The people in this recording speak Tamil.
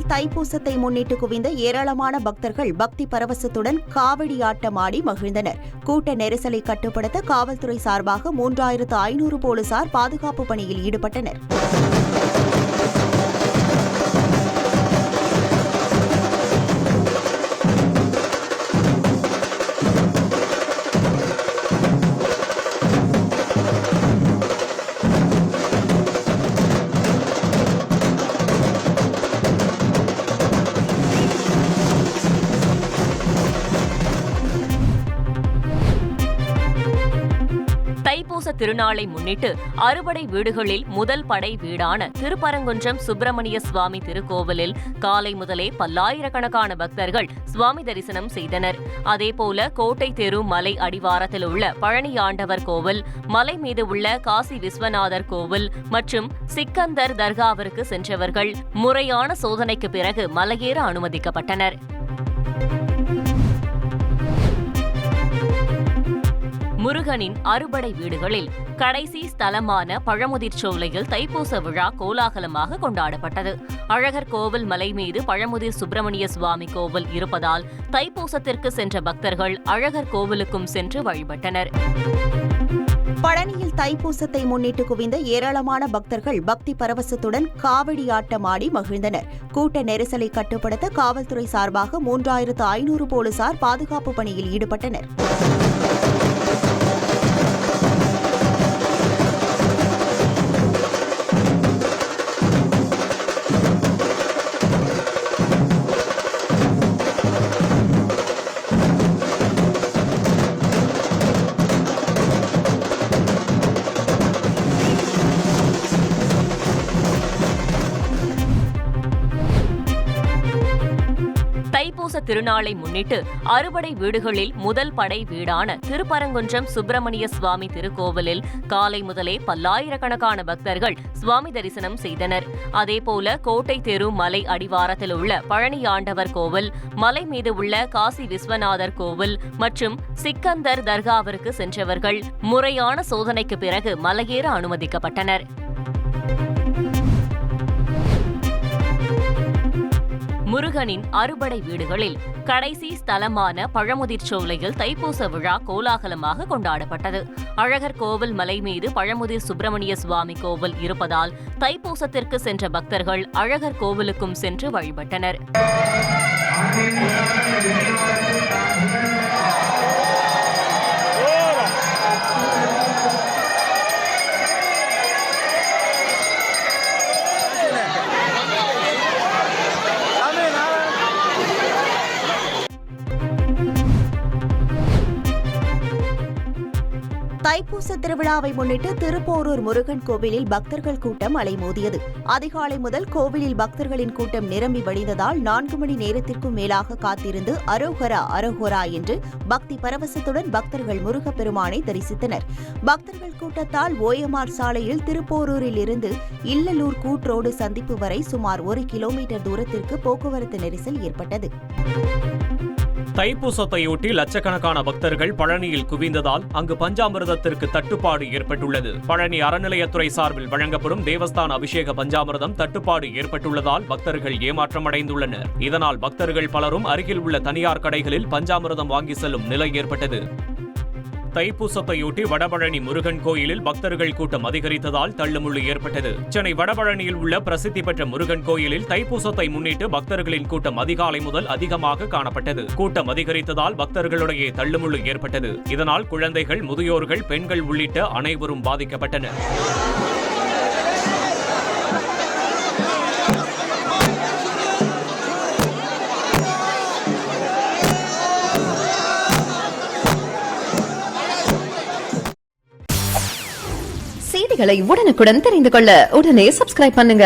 பழனியில் தைப்பூசத்தை முன்னிட்டு குவிந்த ஏராளமான பக்தர்கள் பக்தி பரவசத்துடன் காவடி ஆட்டமாடி மகிழ்ந்தனர். கூட்ட நெரிசலை கட்டுப்படுத்த காவல்துறை சார்பாக 3500 போலீசார் பாதுகாப்பு பணியில் ஈடுபட்டனர். தைப்பூச திருநாளை முன்னிட்டு அறுபடை வீடுகளில் முதல் படை வீடான திருப்பரங்குன்றம் சுப்பிரமணிய சுவாமி திருக்கோவிலில் காலை முதலே பல்லாயிரக்கணக்கான பக்தர்கள் சுவாமி தரிசனம் செய்தனர். அதேபோல கோட்டை தெரு மலை அடிவாரத்தில் உள்ள பழனி ஆண்டவர் கோவில், மலை மீது உள்ள காசி விஸ்வநாதர் கோவில் மற்றும் சிக்கந்தர் தர்காவிற்கு சென்றவர்கள் முறையான சோதனைக்கு பிறகு மலையேற அனுமதிக்கப்பட்டனர். முருகனின் அறுபடை வீடுகளில் கடைசி ஸ்தலமான பழமுதிர் சோலையில் தைப்பூச விழா கோலாகலமாக கொண்டாடப்பட்டது. அழகர் கோவில் மலை மீது பழமுதிர் சுப்பிரமணிய சுவாமி கோவில் இருப்பதால் தைப்பூசத்திற்கு சென்ற பக்தர்கள் அழகர் கோவிலுக்கும் சென்று வழிபட்டனர். பழனியில் தைப்பூசத்தை முன்னிட்டு குவிந்த ஏராளமான பக்தர்கள் பக்தி பரவசத்துடன் காவடி ஆட்டமாடி மகிழ்ந்தனர். கூட்ட நெரிசலை கட்டுப்படுத்த காவல்துறை சார்பாக 3500 போலீசார் பாதுகாப்பு பணியில் ஈடுபட்டனர். தைப்பூச திருநாளை முன்னிட்டு அறுபடை வீடுகளில் முதல் படை வீடான திருப்பரங்குன்றம் சுப்பிரமணிய சுவாமி திருக்கோவிலில் காலை முதலே பல்லாயிரக்கணக்கான பக்தர்கள் சுவாமி தரிசனம் செய்தனர். அதேபோல கோட்டை தெரு மலை அடிவாரத்தில் உள்ள பழனி ஆண்டவர் கோவில், மலை மீது உள்ள காசி விஸ்வநாதர் கோவில் மற்றும் சிக்கந்தர் தர்காவிற்கு சென்றவர்கள் முறையான சோதனைக்கு பிறகு மலையேற அனுமதிக்கப்பட்டனர். முருகனின் அறுபடை வீடுகளில் கடைசி ஸ்தலமான பழமுதிர் சோலையில் தைப்பூச விழா கோலாகலமாக கொண்டாடப்பட்டது. அழகர் கோவில் மலை மீது பழமுதிர் சுப்பிரமணிய சுவாமி கோவில் இருப்பதால் தைப்பூசத்திற்கு சென்ற பக்தர்கள் அழகர் கோவிலுக்கும் சென்று வழிபட்டனர். தைப்பூச திருவிழாவை முன்னிட்டு திருப்போரூர் முருகன் கோவிலில் பக்தர்கள் கூட்டம் அலைமோதியது. அதிகாலை முதல் கோவிலில் பக்தர்களின் கூட்டம் நிரம்பி வழிந்ததால் 4 மணி நேரத்திற்கும் மேலாக காத்திருந்து அரோகரா அரோகரா என்று பக்தி பரவசத்துடன் பக்தர்கள் முருகப்பெருமானை தரிசித்தனர். பக்தர்கள் கூட்டத்தால் ஓஎம்ஆர் சாலையில் திருப்போரூரில் இருந்து இல்லலூர் கூட்ரோடு சந்திப்பு வரை சுமார் 1 கிலோமீட்டர் தூரத்திற்கு போக்குவரத்து நெரிசல் ஏற்பட்டது. தைப்பூசத்தையொட்டி லட்சக்கணக்கான பக்தர்கள் பழனியில் குவிந்ததால் அங்கு பஞ்சாமிர்தத்திற்கு தட்டுப்பாடு ஏற்பட்டுள்ளது. பழனி அறநிலையத்துறை சார்பில் வழங்கப்படும் தேவஸ்தான அபிஷேக பஞ்சாமிர்தம் தட்டுப்பாடு ஏற்பட்டுள்ளதால் பக்தர்கள் ஏமாற்றமடைந்துள்ளனர். இதனால் பக்தர்கள் பலரும் அருகில் உள்ள தனியார் கடைகளில் பஞ்சாமிர்தம் வாங்கி செல்லும் நிலை ஏற்பட்டது. தைப்பூசத்தையொட்டி வடபழனி முருகன் கோயிலில் பக்தர்கள் கூட்டம் அதிகரித்ததால் தள்ளுமுள்ளு ஏற்பட்டது. சென்னை வடபழனியில் உள்ள பிரசித்தி பெற்ற முருகன் கோயிலில் தைப்பூசத்தை முன்னிட்டு பக்தர்களின் கூட்டம் அதிகாலை முதல் அதிகமாக காணப்பட்டது. கூட்டம் அதிகரித்ததால் பக்தர்களுடைய தள்ளுமுள்ளு ஏற்பட்டது. இதனால் குழந்தைகள், முதியோர்கள், பெண்கள் உள்ளிட்ட அனைவரும் பாதிக்கப்பட்டனர். செய்திகளை உடனுக்குடன் தெரிந்து கொள்ள உடனே சப்ஸ்கிரைப் பண்ணுங்க.